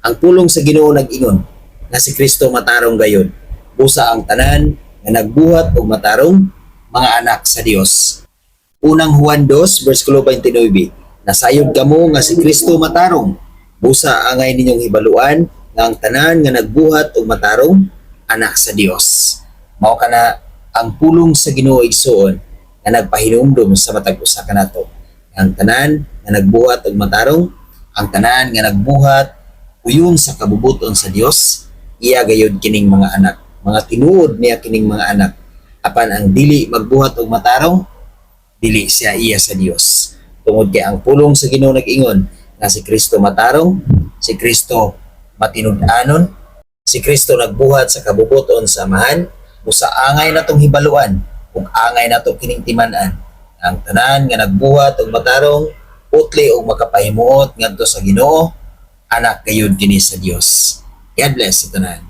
Ang pulong sa Ginoo nag-ingon nga si Kristo matarong gayon. Busa ang tanan nga nagbuhat og matarong mga anak sa Dios. Unang Juan 2 versikulo 29. Nasayod kamo nga si Kristo matarong. Busa angay ninyong hibaluan nga ang tanan nga nagbuhat og matarong anak sa Dios. Mao kana ang pulong sa Ginoo igsoon nga nagpahinumdum sa matag usa kanato. Ang tanan nga nagbuhat og matarong, ang tanan nga nagbuhat uyon sa kabubuton sa Dios, iya gayud kining mga anak. Mga tinuod niya kining mga anak. Apan ang dili magbuhat og matarong, dili siya iya sa Dios. Tungod kay ang pulong sa Ginoo nag-ingon nga si Kristo matarong, si Kristo matinud-anon, si Kristo nagbuhat sa kabubuton sa amahan, busa angay natong hibaluan ug angay nato kining timan-an. Ang tanan nga nagbuhat og matarong, putli og makapahimuot ngadto sa Ginoo, anak gayud kini sa Dios. God bless sa tanan.